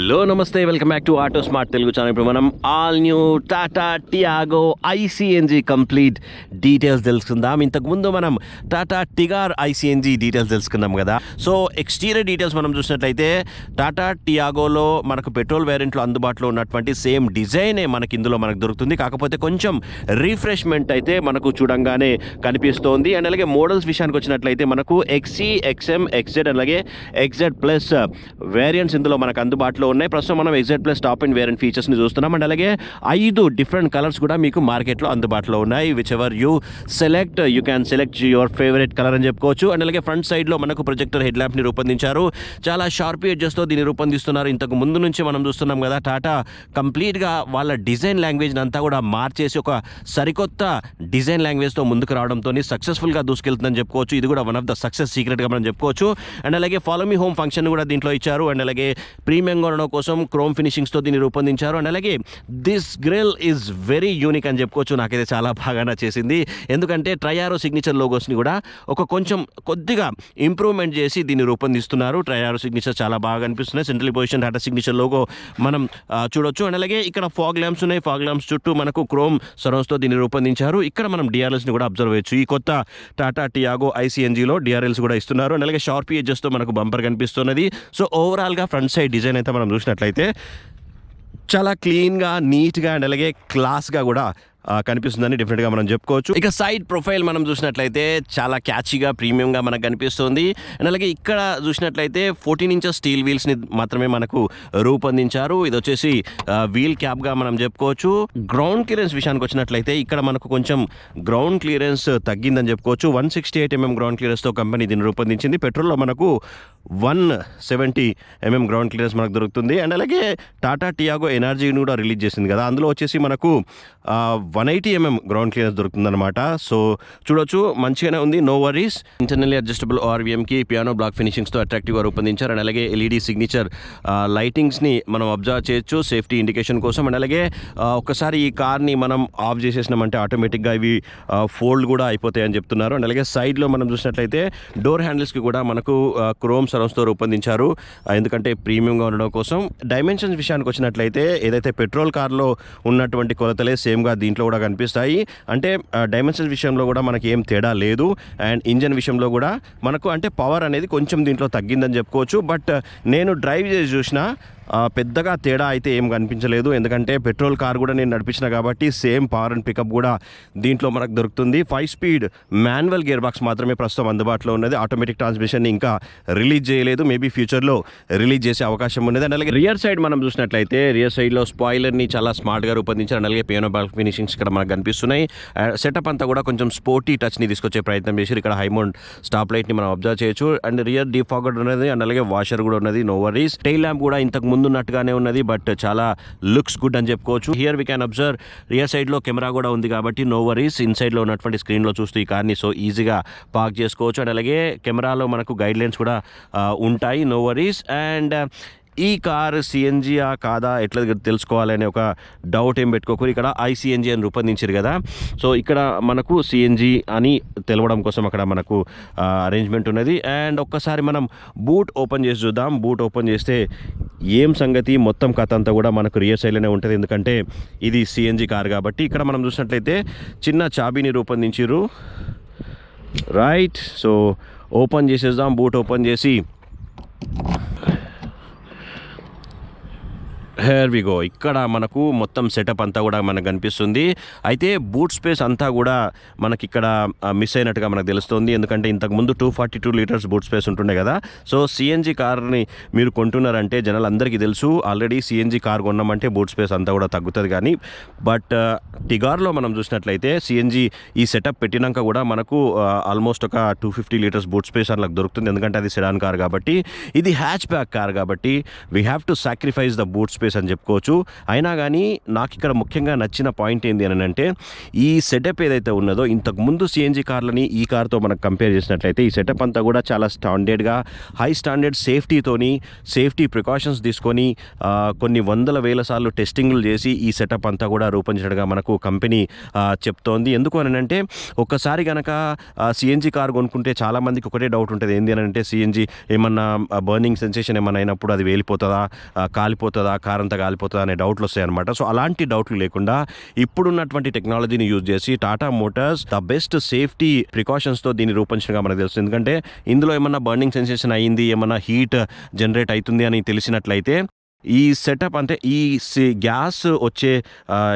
Hello నమస్తే, welcome back to auto smart Telugu channel. ఇప్పుడు మనం all new Tata Tiago iCNG complete details తెలుసుకుందాం. ఇంతకుముందు మనం టాటా టిగార్ iCNG డీటెయిల్స్ తెలుసుకున్నాం కదా. సో ఎక్స్టీరియర్ డీటెయిల్స్ మనం చూసినట్లయితే టాటా టియాగోలో మనకు పెట్రోల్ వేరియంట్లో అందుబాటులో ఉన్నటువంటి సేమ్ డిజైనే మనకి ఇందులో మనకు దొరుకుతుంది. కాకపోతే కొంచెం రీఫ్రెష్మెంట్ అయితే మనకు చూడంగానే కనిపిస్తోంది. అండ్ అలాగే మోడల్స్ విషయానికి వచ్చినట్లయితే మనకు XE, XM, XZ అలాగే XZ ప్లస్ వేరియంట్స్ ఇందులో మనకు అందుబాటులో ఉన్నాయి. ప్రస్తుతం మనం XZ plus top end variant ఫీచర్స్ని చూస్తున్నాం. అండ్ అలాగే 5 డిఫరెంట్ కలర్స్ కూడా మీకు మార్కెట్లో అందుబాటులో ఉన్నాయి. Which ever you select, you can select your favourite colour అని చెప్పుకోవచ్చు. అండ్ అలాగే ఫ్రంట్ సైడ్లో మనకు ప్రొజెక్టర్ హెడ్ ల్యాంప్ని రూపొందించారు. చాలా షార్ప్ ఎడ్జెస్తో దీన్ని రూపొందిస్తున్నారు. ఇంతకు ముందు నుంచి మనం చూస్తున్నాం కదా, టాటా కంప్లీట్గా వాళ్ళ డిజైన్ లాంగ్వేజ్ని అంతా కూడా మార్చేసి ఒక సరికొత్త డిజైన్ లాంగ్వేజ్తో ముందుకు రావడంతో సక్సెస్ఫుల్గా దూసుకెళ్తుందని చెప్పుకోవచ్చు. ఇది కూడా వన్ ఆఫ్ ద సక్సెస్ సీక్రెట్గా మనం చెప్పుకోవచ్చు. అండ్ అలాగే ఫాలో మీ హోమ్ ఫంక్షన్ కూడా దీంట్లో ఇచ్చారు. అండ్ అలాగే ప్రీమియం కొనడం కోసం క్రోమ్ ఫినిషింగ్స్తో దీన్ని రూపొందించారు. అండ్ అలాగే this grill is very unique అని చెప్పుకోవచ్చు. నాకైతే చాలా బాగా నచ్చేసింది. ఎందుకంటే ట్రయారో సిగ్నేచర్ లోగోస్ని కూడా కొద్దిగా ఇంప్రూవ్మెంట్ చేసి దీన్ని రూపొందిస్తున్నారు. ట్రయారో సిగ్నేచర్ చాలా బాగా అనిపిస్తున్నాయి. Central position Tata signature logo మనం చూడొచ్చు. అండ్ అలాగే ఇక్కడ ఫాగ్ ల్యాంప్స్ ఉన్నాయి. ఫాగ్ ల్యాంప్స్ చుట్టూ మనకు క్రోమ్ సరౌండ్స్తో దీన్ని రూపొందించారు. ఇక్కడ మనం డిఆర్ఎల్స్ని కూడా అబ్జర్వ్ చేయొచ్చు. ఈ కొత్త టాటా టియాగో iCNGలో డిఆర్ఎల్స్ కూడా ఇస్తున్నారు. అండ్ అలాగే షార్పీ ఎడ్జెస్తో మనకు బంపర్ కనిపిస్తున్నది. సో ఓవరాల్గా ఫ్రంట్ సైడ్ డిజైన్ అయితే మనం చూసినట్లయితే చాలా క్లీన్గా, నీట్గా అండ్ అలాగే క్లాస్గా కూడా కనిపిస్తుందని డెఫినెట్గా మనం చెప్పుకోవచ్చు. ఇక సైడ్ ప్రొఫైల్ మనం చూసినట్లయితే చాలా క్యాచీగా, ప్రీమియంగా మనకు కనిపిస్తుంది. అండ్ అలాగే ఇక్కడ చూసినట్లయితే 14 ఇంచెస్ స్టీల్ వీల్స్ని మాత్రమే మనకు రూపొందించారు. ఇది వచ్చేసి వీల్ క్యాప్గా మనం చెప్పుకోవచ్చు. గ్రౌండ్ క్లియరెన్స్ విషయానికి వచ్చినట్లయితే ఇక్కడ మనకు కొంచెం గ్రౌండ్ క్లియరెన్స్ తగ్గిందని చెప్పుకోవచ్చు. 168 mm గ్రౌండ్ క్లియరెన్స్తో కంపెనీ దీన్ని రూపొందించింది. పెట్రోల్లో మనకు 170 mm గ్రౌండ్ క్లియరెన్స్ మనకు దొరుకుతుంది. అండ్ అలాగే టాటా టియాగో ఎనర్జీని కూడా రిలీజ్ చేసింది కదా, అందులో వచ్చేసి మనకు 180 mm గ్రౌండ్ క్లియరెన్స్ దొరుకుతుందన్నమాట. సో చూడొచ్చు, మంచిగానే ఉంది, నో వరీస్. ఇంటర్నల్లీ అడ్జస్టబుల్ ORVMకి పియానో బ్లాక్ ఫినిషింగ్స్తో అట్రాక్టివ్గా రూపొందించారు. అండ్ అలాగే LED సిగ్నేచర్ లైటింగ్స్ని మనం అబ్జర్వ్ చేయొచ్చు సేఫ్టీ ఇండికేషన్ కోసం. అండ్ అలాగే ఒకసారి ఈ కార్ని మనం ఆఫ్ చేసేసినామంటే ఆటోమేటిక్గా ఇవి ఫోల్డ్ కూడా అయిపోతాయని చెప్తున్నారు. అండ్ అలాగే సైడ్లో మనం చూసినట్లయితే డోర్ హ్యాండిల్స్కి కూడా మనకు క్రోమ్ సరౌండ్స్తో రూపొందించారు, ఎందుకంటే ప్రీమియంగా ఉండడం కోసం. డైమెన్షన్స్ విషయానికి వచ్చినట్లయితే ఏదైతే పెట్రోల్ కార్లో ఉన్నటువంటి కొలతలే సేమ్గా దీంట్లో కూడా కనిపిస్తాయి. అంటే డైమెన్షన్స్ విషయంలో కూడా మనకి ఏం తేడా లేదు. అండ్ ఇంజన్ విషయంలో కూడా మనకు అంటే పవర్ అనేది కొంచెం దీంట్లో తగ్గిందని చెప్పుకోవచ్చు. బట్ నేను డ్రైవ్ చేసి చూసిన పెద్దగా తేడా అయితే ఏం కనిపించలేదు. ఎందుకంటే పెట్రోల్ కార్ కూడా నేను నడిపించిన కాబట్టి సేమ్ పవర్ అండ్ పికప్ కూడా దీంట్లో మనకు దొరుకుతుంది. 5 స్పీడ్ మాన్యువల్ గేర్ బాక్స్ మాత్రమే ప్రస్తుతం అందుబాటులో ఉన్నది. ఆటోమేటిక్ ట్రాన్స్మిషన్ని ఇంకా రిలీజ్ చేయలేదు. మేబీ ఫ్యూచర్లో రిలీజ్ చేసే అవకాశం ఉన్నది. అండ్ అలాగే రియర్ సైడ్ మనం చూసినట్లయితే రియర్ సైడ్లో స్పాయిలర్ని చాలా స్మార్ట్గా రూపొందించారు. అలాగే పియానో బ్లాక్ ఫినిషింగ్స్ ఇక్కడ మనకు కనిపిస్తున్నాయి. సెటప్ అంతా కూడా కొంచెం స్పోర్టీ టచ్ని తీసుకొచ్చే ప్రయత్నం చేసి ఇక్కడ హైమౌంట్ స్టాప్ లైట్ని మనం అబ్జర్వ్ చేయొచ్చు. అండ్ రియర్ డీఫాగర్ ఉన్నది. అండ్ అలాగే వాషర్ కూడా ఉన్నది, నో వరీస్. టైల్ ల్యాంప్ కూడా ఇంతకు ముందున్నట్టుగానే ఉన్నది, బట్ చాలా లుక్స్ గుడ్ అని చెప్పుకోవచ్చు. Here we can observe rear సైడ్లో కెమెరా కూడా ఉంది కాబట్టి నో వరీస్. ఇన్సైడ్లో ఉన్నటువంటి స్క్రీన్లో చూస్తూ ఈ కార్ని సో ఈజీగా పార్క్ చేసుకోవచ్చు. అండ్ అలాగే కెమెరాలో మనకు గైడ్ లైన్స్ కూడా ఉంటాయి, నో వరీస్. అండ్ ఈ కార్ CNGయా కాదా ఎట్లా తెలుసుకోవాలనే ఒక డౌట్ ఏం పెట్టుకోకూడదు. ఇక్కడ iCNG అని రూపొందించారు కదా, సో ఇక్కడ మనకు CNG అని తెలవడం కోసం అక్కడ మనకు అరేంజ్మెంట్ ఉన్నది. అండ్ ఒక్కసారి మనం బూట్ ఓపెన్ చేసి చూద్దాం. బూట్ ఓపెన్ చేస్తే ఏం సంగతి, మొత్తం కథ అంతా కూడా మనకు రియర్ సైడ్లోనే ఉంటుంది. ఎందుకంటే ఇది CNG కార్ కాబట్టి. ఇక్కడ మనం చూసినట్లయితే చిన్న చాబీని రూపొందించారు, రైట్. సో ఓపెన్ చేసేద్దాం. బూట్ ఓపెన్ చేసి హేర్ వి గో. ఇక్కడ మనకు మొత్తం సెటప్ అంతా కూడా మనకు కనిపిస్తుంది. అయితే బూట్ స్పేస్ అంతా కూడా మనకి ఇక్కడ మిస్ అయినట్టుగా మనకు తెలుస్తుంది. ఎందుకంటే ఇంతకుముందు 242 లీటర్స్ బూట్ స్పేస్ ఉంటుండే కదా. సో CNG కార్ని మీరు కొంటున్నారంటే జనాలందరికీ తెలుసు, ఆల్రెడీ CNG కార్ కొన్నామంటే బూట్ స్పేస్ అంతా కూడా తగ్గుతుంది. కానీ బట్ టిగార్లో మనం చూసినట్లయితే CNG ఈ సెటప్ పెట్టినాక కూడా మనకు ఆల్మోస్ట్ ఒక 250 లీటర్స్ బూట్ స్పేస్ అలా దొరుకుతుంది. ఎందుకంటే అది సెడాన్ కార్ కాబట్టి. ఇది హ్యాచ్ బ్యాక్ కార్ కాబట్టి we have to sacrifice the boot space space అని చెప్పుకోవచ్చు. అయినా కానీ నాకు ఇక్కడ ముఖ్యంగా నచ్చిన పాయింట్ ఏంటి అని అంటే ఈ సెటప్ ఏదైతే ఉన్నదో ఇంతకుముందు సిఎన్జి కార్లని ఈ కార్తో మనకు కంపేర్ చేసినట్లయితే ఈ సెటప్ అంతా కూడా చాలా స్టాండర్డ్గా హై స్టాండర్డ్ సేఫ్టీ ప్రికాషన్స్ తీసుకొని కొన్ని వందల వేల సార్లు టెస్టింగ్లు చేసి ఈ సెటప్ అంతా కూడా రూపొందించడంగా మనకు కంపెనీ చెప్తోంది. ఎందుకు అని అంటే ఒక్కసారి కనుక సిఎన్జి కార్ కొనుక్కుంటే చాలామందికి ఒకటే డౌట్ ఉంటుంది, ఏంటి అని అంటే సిఎన్జి ఏమన్నా బర్నింగ్ సెన్సేషన్ ఏమన్నా అయినప్పుడు అది వేలిపోతుందా, కాలిపోతుందా, కార్ అంతా కాలిపోతుందా అనే డౌట్లు వస్తాయి అనమాట. సో అలాంటి డౌట్లు లేకుండా ఇప్పుడున్నటువంటి టెక్నాలజీని యూజ్ చేసి Tata Motors the best safety ప్రికాషన్స్తో దీన్ని రూపొందించడంగా మనకు తెలుస్తుంది. ఎందుకంటే ఇందులో ఏమన్నా బర్నింగ్ సెన్సేషన్ అయ్యింది, ఏమన్నా హీట్ జనరేట్ అవుతుంది అని తెలిసినట్లయితే ఈ సెటప్ అంటే ఈ గ్యాస్ వచ్చే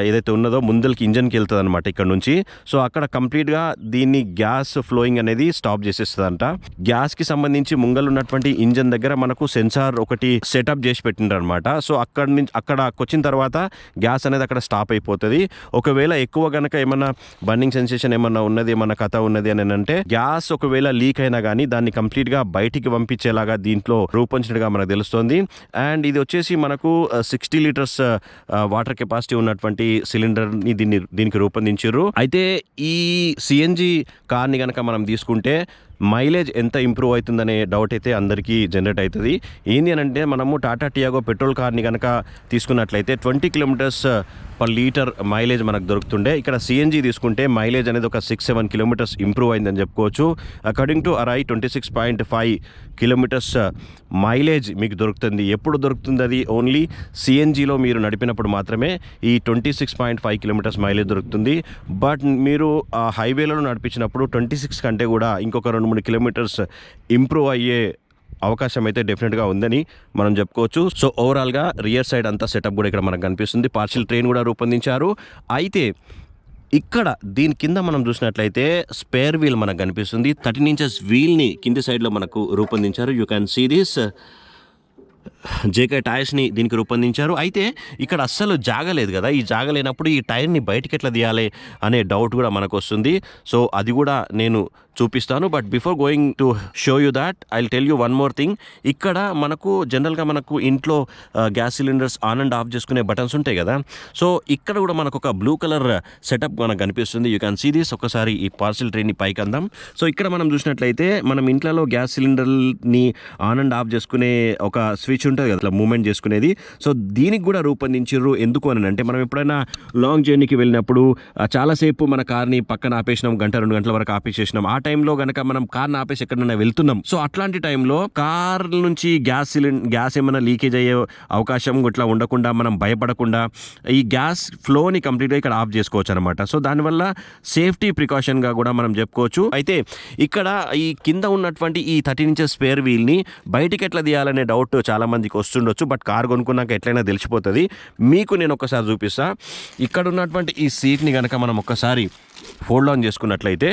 ఏదైతే ఉన్నదో ముందరికి ఇంజన్కి వెళ్తుంది అనమాట ఇక్కడ నుంచి. సో అక్కడ కంప్లీట్గా దీన్ని గ్యాస్ ఫ్లోయింగ్ అనేది స్టాప్ చేసేస్తుందంట. గ్యాస్కి సంబంధించి ముంగలు ఉన్నటువంటి ఇంజన్ దగ్గర మనకు సెన్సార్ ఒకటి సెటప్ చేసి పెట్టిండ్రు అనమాట. సో అక్కడికి వచ్చిన తర్వాత గ్యాస్ అనేది అక్కడ స్టాప్ అయిపోతుంది. ఒకవేళ ఎక్కువ కనుక ఏమన్నా బర్నింగ్ సెన్సేషన్ ఏమన్నా ఉన్నది, ఏమన్నా కథ ఉన్నది అని అంటే గ్యాస్ ఒకవేళ లీక్ అయినా కానీ దాన్ని కంప్లీట్గా బయటికి పంపించేలాగా దీంట్లో రూపొందించడంగా మనకు తెలుస్తుంది. అండ్ ఇది వచ్చేసి మనకు 60 లీటర్స్ వాటర్ కెపాసిటీ ఉన్నటువంటి సిలిండర్ని దీనికి రూపొందించారు. అయితే ఈ సిఎన్జి కార్ని కనుక మనం తీసుకుంటే మైలేజ్ ఎంత ఇంప్రూవ్ అవుతుందనే డౌట్ అయితే అందరికీ జనరేట్ అవుతుంది. ఏంటి అని అంటే మనము టాటా టియాగో పెట్రోల్ కార్ని కనుక తీసుకున్నట్లయితే 20 కిలోమీటర్స్ పర్ లీటర్ మైలేజ్ మనకు దొరుకుతుండే. ఇక్కడ సిఎన్జి తీసుకుంటే మైలేజ్ అనేది ఒక 6-7 కిలోమీటర్స్ ఇంప్రూవ్ అయిందని చెప్పుకోవచ్చు. According to Arai 26.5 kilometres mileage మీకు దొరుకుతుంది. ఎప్పుడు దొరుకుతుంది అది? ఓన్లీ సిఎన్జిలో మీరు నడిపినప్పుడు మాత్రమే ఈ 26.5 కిలోమీటర్స్ మైలేజ్ దొరుకుతుంది. బట్ మీరు హైవేలలో నడిపించినప్పుడు 26 కంటే కూడా ఇంకొక 2-3 కిలోమీటర్స్ ఇంప్రూవ్ అయ్యే అవకాశం అయితే డెఫినెట్గా ఉందని మనం చెప్పుకోవచ్చు. సో ఓవరాల్గా రియర్ సైడ్ అంతా సెటప్ కూడా ఇక్కడ మనకు కనిపిస్తుంది. పార్షియల్ ట్రైన్ కూడా రూపొందించారు. అయితే ఇక్కడ దీని కింద మనం చూసినట్లయితే స్పేర్ వీల్ మనకు కనిపిస్తుంది. 13 ఇంచెస్ వీల్ని కింది సైడ్లో మనకు రూపొందించారు. You can see this JK టైర్స్ని దీనికి రూపొందించారు. అయితే ఇక్కడ అస్సలు జాగలేదు కదా, ఈ జాగలేనప్పుడు ఈ టైర్ని బయటికి ఎట్లా తీయాలి అనే డౌట్ కూడా మనకు వస్తుంది. సో అది కూడా నేను చూపిస్తాను. But before going to show you that I will tell you one more thing. ఇక్కడ మనకు జనరల్గా మనకు ఇంట్లో gas cylinders on and of చేసుకునే బటన్స్ ఉంటాయి కదా. సో ఇక్కడ కూడా మనకు ఒక బ్లూ కలర్ సెటప్ మనకు కనిపిస్తుంది. You can see this. ఒకసారి ఈ పార్సల్ ట్రైన్ని పైకి అందాం. సో ఇక్కడ మనం చూసినట్లయితే మనం ఇంట్లో గ్యాస్ సిలిండర్ని ఆన్ అండ్ ఆఫ్ చేసుకునే ఒక స్విచ్ ఉంటుంది కదా, అట్లా మూవ్మెంట్ చేసుకునేది. సో దీనికి కూడా రూపొందించారు. ఎందుకు అని అంటే మనం ఎప్పుడైనా లాంగ్ జర్నీకి వెళ్ళినప్పుడు చాలాసేపు మన కార్ని పక్కన ఆపేసినాం, 1-2 గంటల వరకు ఆపేసేసినాం. ఆ టైంలో కనుక మనం కార్ని ఆపేసి ఎక్కడైనా వెళ్తున్నాం. సో అట్లాంటి టైంలో కార్ నుంచి గ్యాస్ ఏమైనా లీకేజ్ అయ్యే అవకాశం ఇట్లా ఉండకుండా మనం భయపడకుండా ఈ గ్యాస్ ఫ్లోని కంప్లీట్గా ఇక్కడ ఆఫ్ చేసుకోవచ్చు అనమాట. సో దానివల్ల సేఫ్టీ ప్రికాషన్గా కూడా మనం చెప్పుకోవచ్చు. అయితే ఇక్కడ ఈ కింద ఉన్నటువంటి ఈ 13 ఇంచెస్ స్పేర్ వీల్ని బయటికి ఎట్లా తీయాలనే డౌట్ చాలా మందికి వస్తుండొచ్చు. బట్ కార్ కొనుక్కున్నాక ఎట్లయినా తెలిసిపోతుంది. మీకు నేను ఒక్కసారి చూపిస్తా. ఇక్కడ ఉన్నటువంటి ఈ సీట్ని కనుక మనం ఒక్కసారి ఫోల్డ్ ఆన్ చేసుకున్నట్లయితే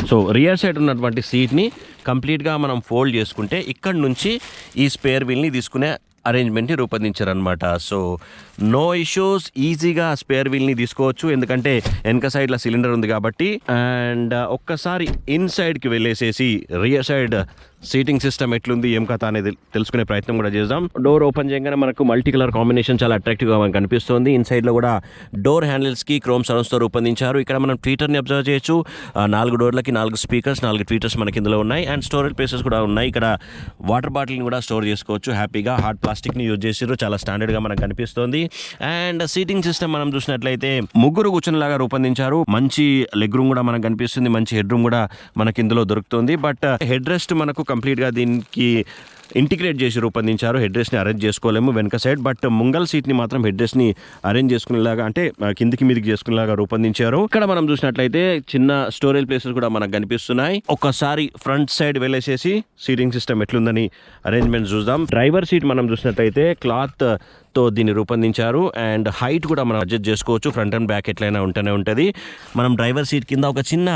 సో రియర్ సైడ్ ఉన్నటువంటి సీట్ని కంప్లీట్గా మనం ఫోల్డ్ చేసుకుంటే ఇక్కడ నుంచి ఈ స్పేర్ వీల్ని తీసుకునే అరేంజ్మెంట్ని రూపొందించారనమాట. సో నో ఇష్యూస్, ఈజీగా స్పేర్ వీల్ని తీసుకోవచ్చు. ఎందుకంటే వెనక సైడ్లో సిలిండర్ ఉంది కాబట్టి. అండ్ ఒక్కసారి ఇన్సైడ్కి వెళ్ళేసేసి రియర్ సైడ్ సీటింగ్ సిస్టమ్ ఎట్లుంది, ఏం కథ అనేది తెలుసుకునే ప్రయత్నం కూడా చేద్దాం. డోర్ ఓపెన్ చేయగానే మనకు మల్టీ కలర్ కాంబినేషన్ చాలా అట్రాక్టివ్గా మనకు కనిపిస్తుంది. ఇన్సైడ్లో కూడా డోర్ హ్యాండిల్స్కి క్రోమ్ సరౌండ్స్తో రూపొందించారు. ఇక్కడ మనం ట్వీటర్ని అబ్జర్వ్ చేయొచ్చు. 4 డోర్లకి 4 స్పీకర్స్, 4 ట్వీటర్స్ మనకి ఇందులో ఉన్నాయి. అండ్ స్టోరేజ్ ప్లేసెస్ కూడా ఉన్నాయి. ఇక్కడ వాటర్ బాటిల్ని కూడా స్టోర్ చేసుకోవచ్చు హ్యాపీగా. హార్డ్ ప్లాస్టిక్ని యూజ్ చేసారు, చాలా స్టాండర్డ్గా మనకు కనిపిస్తుంది. అండ్ సీటింగ్ సిస్టమ్ మనం చూసినట్లయితే 3 కూర్చునేలాగా రూపొందించారు. మంచి లెగ్ రూమ్ కూడా మనకు కనిపిస్తుంది, మంచి హెడ్ రూమ్ కూడా మనకి ఇందులో దొరుకుతుంది. బట్ హెడ్ రెస్ట్ మనకు కంప్లీట్గా దీనికి ఇంటిగ్రేట్ చేసి రూపొందించారు. హెడ్ రెస్ట్ని అరేంజ్ చేసుకోలేము వెనక సైడ్. బట్ ముంగల్ సీట్ని మాత్రం హెడ్ రెస్ట్ని అరేంజ్ చేసుకునేలాగా, అంటే కిందికి మీదికి చేసుకునేలాగా రూపొందించారు. ఇక్కడ మనం చూసినట్లయితే చిన్న స్టోరేజ్ ప్లేసెస్ కూడా మనకు కనిపిస్తున్నాయి. ఒక్కసారి ఫ్రంట్ సైడ్ వెళ్ళేసేసి సీటింగ్ సిస్టమ్ ఎట్లుందని అరేంజ్మెంట్ చూద్దాం. డ్రైవర్ సీట్ మనం చూసినట్లయితే క్లాత్ తో దీన్ని రూపొందించారు. అండ్ హైట్ కూడా మనం అడ్జస్ట్ చేసుకోవచ్చు, ఫ్రంట్ అండ్ బ్యాక్ ఎట్లయినా ఉంటూనే ఉంటుంది. మనం డ్రైవర్ సీట్ కింద ఒక చిన్న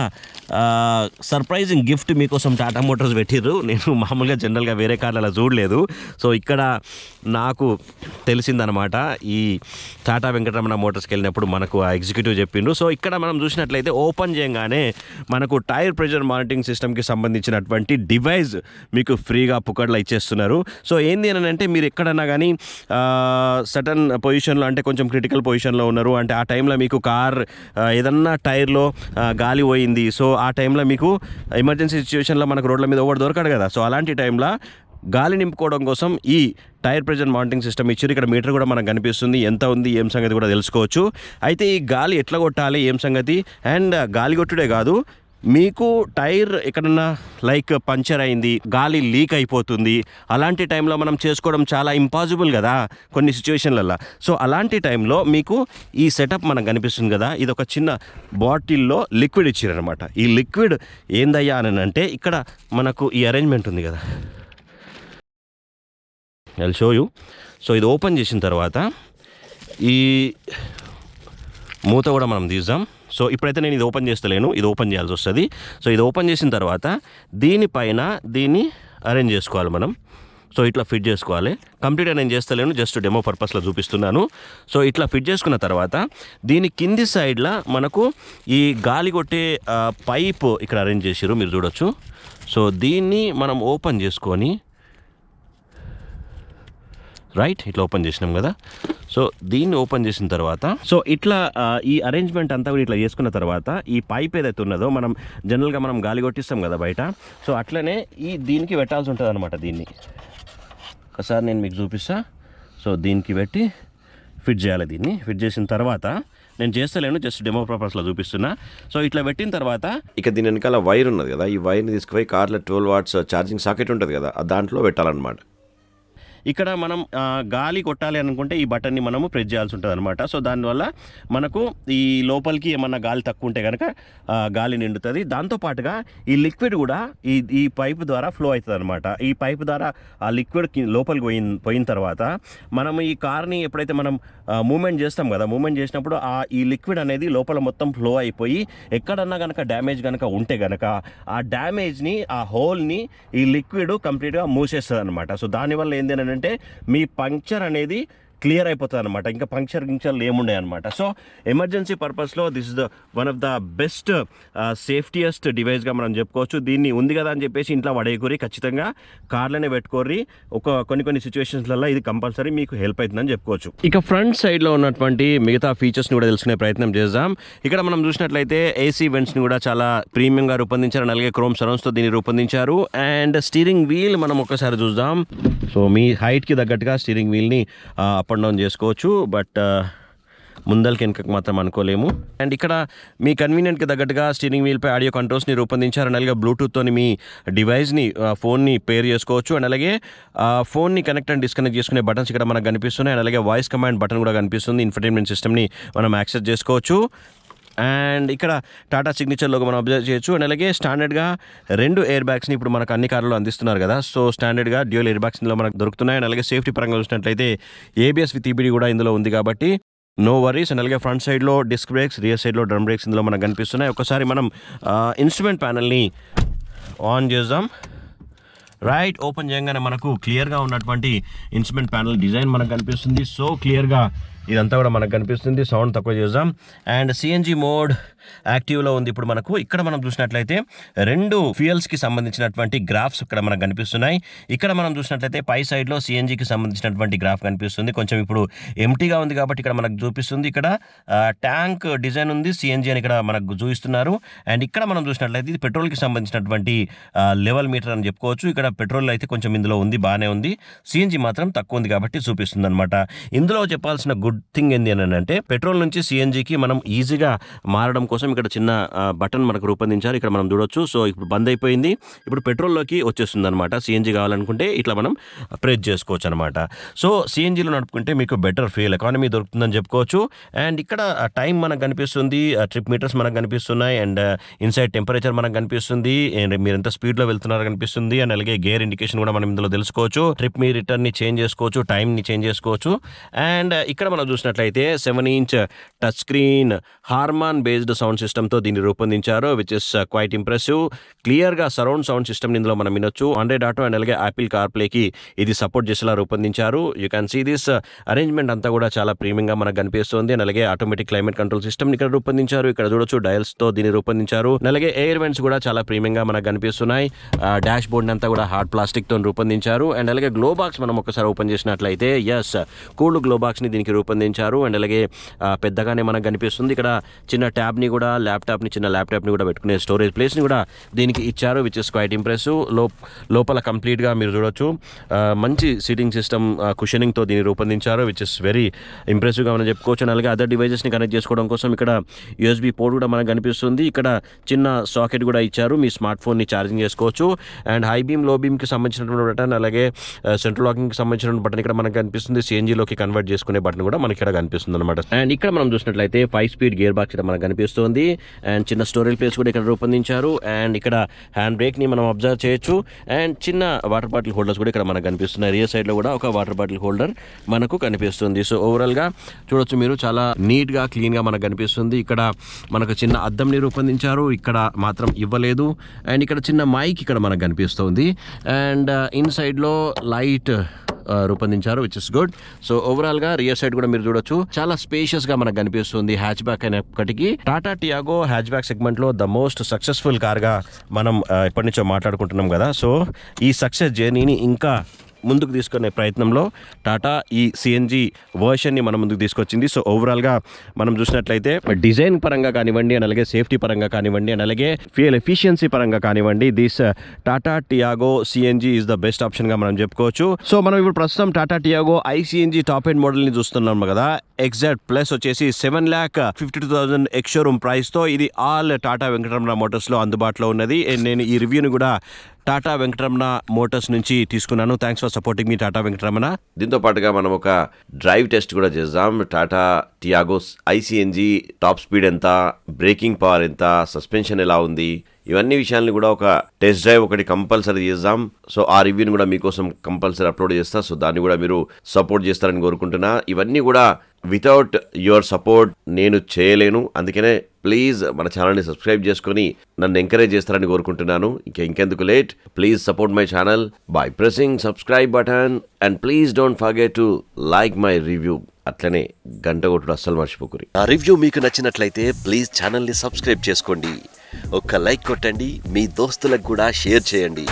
సర్ప్రైజింగ్ గిఫ్ట్ మీకోసం టాటా మోటార్స్ పెట్టిర్రు. నేను మామూలుగా జనరల్గా వేరే కార్లు అలా చూడలేదు. సో ఇక్కడ నాకు తెలిసిందనమాట, ఈ టాటా వెంకటరమణ మోటార్స్కి వెళ్ళినప్పుడు మనకు ఆ ఎగ్జిక్యూటివ్ చెప్పిండు. సో ఇక్కడ మనం చూసినట్లయితే ఓపెన్ చేయగానే మనకు టైర్ ప్రెషర్ మానిటరింగ్ సిస్టమ్కి సంబంధించినటువంటి డివైస్ మీకు ఫ్రీగా పుక్కడ్లో ఇచ్చేస్తున్నారు. సో ఏంది అని అంటే, మీరు ఎక్కడన్నా కానీ సడన్ పొజిషన్లో, అంటే కొంచెం క్రిటికల్ పొజిషన్లో ఉన్నారు అంటే, ఆ టైంలో మీకు కార్ ఏదన్నా టైర్లో గాలి పోయింది. సో ఆ టైంలో మీకు ఎమర్జెన్సీ సిచ్యువేషన్లో మనకు రోడ్ల మీద ఒకటి దొరకడు కదా. సో అలాంటి టైంలో గాలి నింపుకోవడం కోసం ఈ టైర్ ప్రెషర్ మానిటరింగ్ సిస్టమ్ ఇచ్చారు. ఇక్కడ మీటర్ కూడా మనకు కనిపిస్తుంది, ఎంత ఉంది ఏం సంగతి కూడా తెలుసుకోవచ్చు. అయితే ఈ గాలి ఎట్లా కొట్టాలి ఏం సంగతి, అండ్ గాలి కొట్టుడే కాదు, మీకు టైర్ ఎక్కడన్నా లైక్ పంచర్ అయింది, గాలి లీక్ అయిపోతుంది, అలాంటి టైంలో మనం చేసుకోవడం చాలా ఇంపాసిబుల్ కదా కొన్ని సిచ్యువేషన్లలో. సో అలాంటి టైంలో మీకు ఈ సెటప్ మనకు కనిపిస్తుంది కదా, ఇది ఒక చిన్న బాటిల్లో లిక్విడ్ ఇచ్చారనమాట. ఈ లిక్విడ్ ఏందయ్యా అని అంటే, ఇక్కడ మనకు ఈ అరేంజ్మెంట్ ఉంది కదా, ఐ షో యూ. సో ఇది ఓపెన్ చేసిన తర్వాత ఈ మూత కూడా మనం తీద్దాం. సో ఇప్పుడైతే నేను ఇది ఓపెన్ చేస్తలేను, ఇది ఓపెన్ చేయాల్సి వస్తుంది. సో ఇది ఓపెన్ చేసిన తర్వాత దీనిపైన దీన్ని అరేంజ్ చేసుకోవాలి మనం. సో ఇట్లా ఫిట్ చేసుకోవాలి. కంప్లీట్గా నేను చేస్తలేను, జస్ట్ డెమో పర్పస్లో చూపిస్తున్నాను. సో ఇట్లా ఫిట్ చేసుకున్న తర్వాత దీని కింది సైడ్లో మనకు ఈ గాలి కొట్టే పైప్ ఇక్కడ అరేంజ్ చేసారు, మీరు చూడొచ్చు. సో దీన్ని మనం ఓపెన్ చేసుకొని రైట్ ఇట్లా ఓపెన్ చేసినాం కదా. సో దీన్ని ఓపెన్ చేసిన తర్వాత, సో ఇట్లా ఈ అరేంజ్మెంట్ అంతా కూడా ఇట్లా చేసుకున్న తర్వాత, ఈ పైప్ ఏదైతే ఉన్నదో మనం జనరల్గా మనం గాలి కొట్టిస్తాం కదా బయట, సో అట్లనే ఈ దీనికి పెట్టాల్సి ఉంటుంది అనమాట. దీన్ని ఒకసారి నేను మీకు చూపిస్తా. సో దీనికి పెట్టి ఫిట్ చేయాలి. దీన్ని ఫిట్ చేసిన తర్వాత, నేను చేస్తలేను, జస్ట్ డెమో పర్పస్లో చూపిస్తున్నా. సో ఇట్లా పెట్టిన తర్వాత ఇక దీని వెనకాల వైర్ ఉన్నది కదా, ఈ వైర్ని తీసుకుపోయి కార్లో 12 వాట్స్ ఛార్జింగ్ సాకెట్ ఉంటుంది కదా, దాంట్లో పెట్టాలన్నమాట. ఇక్కడ మనం గాలి కొట్టాలి అనుకుంటే ఈ బటన్ని మనము ప్రెస్ చేయాల్సి ఉంటుంది అనమాట. సో దానివల్ల మనకు ఈ లోపలికి ఏమన్నా గాలి తక్కువ ఉంటే కనుక గాలి నిండుతుంది. దాంతోపాటుగా ఈ లిక్విడ్ కూడా ఈ పైప్ ద్వారా ఫ్లో అవుతుంది అనమాట. ఈ పైప్ ద్వారా ఆ లిక్విడ్ లోపలికి పోయిన తర్వాత మనం ఈ కార్ని ఎప్పుడైతే మనం మూమెంట్ చేస్తాం కదా, మూమెంట్ చేసినప్పుడు ఈ లిక్విడ్ అనేది లోపల మొత్తం ఫ్లో అయిపోయి ఎక్కడన్నా కనుక డ్యామేజ్ కనుక ఉంటే కనుక ఆ డ్యామేజ్ని, ఆ హోల్ని ఈ లిక్విడ్ కంప్లీట్గా మూసేస్తుంది అనమాట. సో దానివల్ల ఏంటి అంటే, మీ పంక్చర్ అనేది క్లియర్ అయిపోతుంది అనమాట. ఇంకా పంక్చర్లు ఏముండే అనమాట. సో ఎమర్జెన్సీ పర్పస్లో this is the one of the best safetiest డివైస్గా మనం చెప్పుకోవచ్చు. దీన్ని ఉంది కదా అని చెప్పేసి ఇంట్లో పడేయకూరి, ఖచ్చితంగా కార్లోనే పెట్టుకోరి. కొన్ని సిచ్యువేషన్స్లలో ఇది కంపల్సరీ మీకు హెల్ప్ అవుతుందని చెప్పుకోవచ్చు. ఇక ఫ్రంట్ సైడ్లో ఉన్నటువంటి మిగతా ఫీచర్స్ని కూడా తెలుసుకునే ప్రయత్నం చేద్దాం. ఇక్కడ మనం చూసినట్లయితే ఏసీ వెంట్స్ని కూడా చాలా ప్రీమియంగా రూపొందించారు, అలాగే క్రోమ్ సరౌండ్స్తో దీన్ని రూపొందించారు. అండ్ స్టీరింగ్ వీల్ మనం ఒకసారి చూద్దాం. సో మీ హైట్కి తగ్గట్టుగా స్టీరింగ్ వీల్ని అప్ అండ్ డౌన్ చేసుకోవచ్చు, బట్ ముందలకి వెనకకి మాత్రం అనుకోలేము. అండ్ ఇక్కడ మీ కన్వీనియంట్కి తగ్గట్టుగా స్టీరింగ్ వీల్పై ఆడియో కంట్రోల్స్ని రూపొందించారు. అండ్ అలాగే బ్లూటూత్తో మీ డివైస్ని, ఫోన్ని పేర్ చేసుకోవచ్చు. అండ్ అలాగే ఫోన్ని కనెక్ట్ అండ్ డిస్కనెక్ట్ చేసుకునే బటన్స్ ఇక్కడ మనకు కనిపిస్తున్నాయి. అండ్ అలాగే వాయిస్ కమాండ్ బటన్ కూడా కనిపిస్తుంది. ఇన్ఫర్టైన్మెంట్ సిస్టమ్ని మనం యాక్సెస్ చేసుకోవచ్చు. అండ్ ఇక్కడ టాటా సిగ్నేచర్ లోగో మనం అబ్జర్వ్ చేయొచ్చు. అండ్ అలాగే స్టాండర్డ్గా 2 ఎయిర్ బ్యాగ్స్ని ఇప్పుడు మనకు అన్ని కార్లలో అందిస్తున్నారు కదా. సో స్టాండర్డ్గా డ్యూయల్ ఎయిర్ బ్యాగ్స్ ఇందులో మనకు దొరుకుతున్నాయి. అండ్ అలాగే సేఫ్టీ పరంగా చూసినట్లయితే ఏబిఎస్ విత్ ఈబిడి కూడా ఇందులో ఉంది కాబట్టి నో వరీస్. అండ్ అలాగే ఫ్రంట్ సైడ్లో డిస్క్ బ్రేక్స్, రియర్ సైడ్లో డ్రమ్ బ్రేక్స్ ఇందులో మనకు కనిపిస్తున్నాయి. ఒకసారి మనం ఇన్స్ట్రుమెంట్ ప్యానల్ని ఆన్ చేద్దాం. రైట్ ఓపెన్ చేయగానే మనకు క్లియర్గా ఉన్నటువంటి ఇన్స్ట్రుమెంట్ ప్యానల్ డిజైన్ మనకు కనిపిస్తుంది. సో క్లియర్గా ఇదంతా కూడా మనకు కనిపిస్తుంది. సౌండ్ తక్కువ చేద్దాం. అండ్ సిఎన్జి మోడ్ యాక్టివ్లో ఉంది ఇప్పుడు మనకు. ఇక్కడ మనం చూసినట్లయితే 2 ఫ్యూయల్స్కి సంబంధించినటువంటి గ్రాఫ్స్ ఇక్కడ మనకు కనిపిస్తున్నాయి. ఇక్కడ మనం చూసినట్లయితే పై సైడ్లో సిఎన్జికి సంబంధించినటువంటి గ్రాఫ్ కనిపిస్తుంది. కొంచెం ఇప్పుడు ఎంటీగా ఉంది కాబట్టి ఇక్కడ మనకు చూపిస్తుంది. ఇక్కడ ట్యాంక్ డిజైన్ ఉంది, సిఎన్జి అని ఇక్కడ మనకు చూపిస్తున్నారు. అండ్ ఇక్కడ మనం చూసినట్లయితే ఇది పెట్రోల్కి సంబంధించినటువంటి లెవెల్ మీటర్ అని చెప్పుకోవచ్చు. ఇక్కడ పెట్రోల్ అయితే కొంచెం ఇందులో ఉంది, బాగానే ఉంది. సిఎన్జి మాత్రం తక్కువ ఉంది కాబట్టి చూపిస్తుంది అనమాట. ఇందులో చెప్పాల్సిన గుడ్ గుడ్ థింగ్ ఏంది అని అంటే పెట్రోల్ నుంచి సిఎన్జికి మనం ఈజీగా మారడం కోసం ఇక్కడ చిన్న బటన్ మనకు రూపొందించారు. ఇక్కడ మనం చూడొచ్చు. సో ఇప్పుడు బంద్ అయిపోయింది. ఇప్పుడు పెట్రోల్లోకి వచ్చేస్తుంది అనమాట. సిఎన్జి కావాలనుకుంటే ఇట్లా మనం ప్రెస్ చేసుకోవచ్చు అనమాట. సో సిఎన్జిలో నడుపుకుంటే మీకు బెటర్ ఫ్యూయల్ ఎకానమీ దొరుకుతుందని చెప్పుకోవచ్చు. అండ్ ఇక్కడ టైం మనకు కనిపిస్తుంది, ట్రిప్ మీటర్స్ మనకు కనిపిస్తున్నాయి, అండ్ ఇన్సైడ్ టెంపరేచర్ మనకు కనిపిస్తుంది, అండ్ మీరు ఎంత స్పీడ్లో వెళ్తున్నారో కనిపిస్తుంది, అండ్ అలాగే గేర్ ఇండికేషన్ కూడా మనం ఇందులో తెలుసుకోవచ్చు. ట్రిప్ మీ రిటర్న్ని చేంజ్ చేసుకోవచ్చు, టైంని చేంజ్ చేసుకోవచ్చు. అండ్ ఇక్కడ మనం చూసినట్లయితే 7-inch touch screen Harman based sound సిస్టమ్తో దీన్ని రూపొందించారు, విచ్ ఇస్ క్వైట్ ఇంప్రెసివ్. క్లియర్గా సరౌండ్ సౌండ్ సిస్టమ్ ఇందులో మనం వినొచ్చు. ఆండ్రాయిడ్ ఆటో అండ్ అలాగే యాపిల్ కార్ప్లేకి ఇది సపోర్ట్ చేసేలా రూపొందించారు. You can see this arrangement అంతా కూడా చాలా ప్రీమియంగా మనకు కనిపిస్తుంది. అండ్ అలాగే ఆటోమేటిక్ క్లైమేట్ కంట్రోల్ సిస్టమ్ ఇక్కడ రూపొందించారు. ఇక్కడ చూడొచ్చు డయల్స్తో దీన్ని రూపొందించారు. అలాగే ఎయిర్ వెంట్స్ కూడా చాలా ప్రీమియంగా మనకు కనిపిస్తున్నాయి. డాష్ బోర్డ్ అంతా కూడా హార్డ్ ప్లాస్టిక్తో రూపొందించారు. అండ్ అలాగే గ్లో బాక్స్ మనం ఒకసారి ఓపెన్ చేసినట్లయితే ఎస్ కూల్డ్ గ్లో బాక్స్ని దీనికి రూపొందించారు. అండ్ అలాగే పెద్దగానే మనకు కనిపిస్తుంది. ఇక్కడ చిన్న ట్యాబ్ని కూడా చిన్న ల్యాప్టాప్ని కూడా పెట్టుకునే స్టోరేజ్ ప్లేస్ని కూడా దీనికి ఇచ్చారు, విచ్ ఇస్ క్వైట్ ఇంప్రెసివ్. లోపల కంప్లీట్గా మీరు చూడొచ్చు మంచి సీటింగ్ సిస్టమ్ కుషనింగ్తో దీన్ని రూపొందించారు, విచ్ ఇస్ వెరీ ఇంప్రెసివ్గా మనం చెప్పుకోవచ్చు. అలాగే అదర్ డివైజెస్ని కనెక్ట్ చేసుకోవడం కోసం ఇక్కడ యూఎస్బీ పోర్ట్ కూడా మనకు కనిపిస్తుంది. ఇక్కడ చిన్న సాకెట్ కూడా ఇచ్చారు, మీ స్మార్ట్ ఫోన్ని ఛార్జింగ్ చేసుకోవచ్చు. అండ్ హై బీమ్ లో బీమ్కి సంబంధించినటువంటి బటన్, అలాగే సెంట్రల్ లాకింగ్కి సంబంధించిన బటన్ ఇక్కడ మనకు కనిపిస్తుంది. సిఎన్జిలోకి కన్వర్ట్ చేసుకునే బటన్ కూడా మనకి ఇక్కడ కనిపిస్తుంది అనమాట. అండ్ ఇక్కడ మనం చూసినట్లయితే 5-speed గేర్ బాక్స్ ఇక్కడ మనకు కనిపిస్తుంది. అండ్ చిన్న స్టోరేజ్ ప్లేస్ కూడా ఇక్కడ రూపొందించారు. అండ్ ఇక్కడ హ్యాండ్ బ్రేక్ని మనం అబ్జర్వ్ చేయొచ్చు. అండ్ చిన్న వాటర్ బాటిల్ హోల్డర్స్ కూడా ఇక్కడ మనకు కనిపిస్తున్నాయి. రియర్ సైడ్లో కూడా ఒక వాటర్ బాటిల్ హోల్డర్ మనకు కనిపిస్తుంది. సో ఓవరాల్గా చూడొచ్చు మీరు, చాలా నీట్గా క్లీన్గా మనకు కనిపిస్తుంది. ఇక్కడ మనకు చిన్న అద్దంని రూపొందించారు, ఇక్కడ మాత్రం ఇవ్వలేదు. అండ్ ఇక్కడ చిన్న మైక్ ఇక్కడ మనకు కనిపిస్తుంది. అండ్ ఇన్సైడ్లో లైట్ రూపొందించారు, విచ్ ఇస్ గుడ్. సో ఓవరాల్గా రియర్ సైడ్ కూడా మీరు చూడొచ్చు, చాలా స్పేషియస్గా మనకు కనిపిస్తుంది. హ్యాచ్ బ్యాక్ అయినప్పటికీ టాటా టియాగో హ్యాచ్ బ్యాక్ సెగ్మెంట్లో ద మోస్ట్ సక్సెస్ఫుల్ కార్గా మనం ఎప్పటి నుంచో మాట్లాడుకుంటున్నాం కదా. సో ఈ సక్సెస్ జర్నీని ఇంకా ముందుకు తీసుకునే ప్రయత్నంలో టాటా ఈ సిఎన్జి వర్షన్ని మన ముందుకు తీసుకొచ్చింది. సో ఓవరాల్గా మనం చూసినట్లయితే డిజైన్ పరంగా కానివ్వండి, అండ్ అలాగే సేఫ్టీ పరంగా కానివ్వండి, అండ్ అలాగే ఫ్యూయల్ ఎఫిషియన్సీ పరంగా కానివ్వండి, this Tata Tiago CNG is the best ఆప్షన్గా మనం చెప్పుకోవచ్చు. సో మనం ఇప్పుడు ప్రస్తుతం Tata Tiago iCNG top end మోడల్ని చూస్తున్నాం కదా. ఎగ్జాక్ట్ ప్లస్ వచ్చేసి 7,52,000 ఎక్స్ షోరూమ్ ప్రైస్తో ఇది ఆల్ టాటా వెంకటరమణ మోటార్స్లో అందుబాటులో ఉన్నది. నేను ఈ రివ్యూని కూడా టాటా వెంకటరమణ మోటార్స్ నుంచి తీసుకున్నాను. థ్యాంక్స్ ఫర్ సపోర్టింగ్ మీ టాటా వెంకటరమణ. దీంతో పాటుగా మనం ఒక డ్రైవ్ టెస్ట్ కూడా చేద్దాం. Tata Tiago iCNG top speed ఎంత, బ్రేకింగ్ పవర్ ఎంత, సస్పెన్షన్ ఎలా ఉంది, ఇవన్నీ విషయాలను కూడా ఒక టెస్ట్ డ్రైవ్ ఒకటి కంపల్సరీ చేద్దాం. సో ఆ రివ్యూని కూడా మీకోసం కంపల్సరీ అప్లోడ్ చేస్తా. సో దాన్ని కూడా మీరు సపోర్ట్ చేస్తారని కోరుకుంటున్నా. ఇవన్నీ కూడా వితౌట్ యువర్ సపోర్ట్ నేను చేయలేను. అందుకనే ప్లీజ్ మన ఛానల్ని సబ్స్క్రైబ్ చేసుకొని నన్ను ఎంకరేజ్ చేస్తారని కోరుకుంటున్నాను. ఇంకెందుకు late, please support my channel by pressing subscribe button and please don't forget to like my review. అట్లనే గంట కొట్టుడు అస్సలు మర్చిపోకురి. ఆ రివ్యూ మీకు నచ్చినట్లయితే ప్లీజ్ ఛానల్ని సబ్స్క్రైబ్ చేసుకోండి, ఒక్క లైక్ కొట్టండి, మీ దోస్తులకు కూడా షేర్ చేయండి.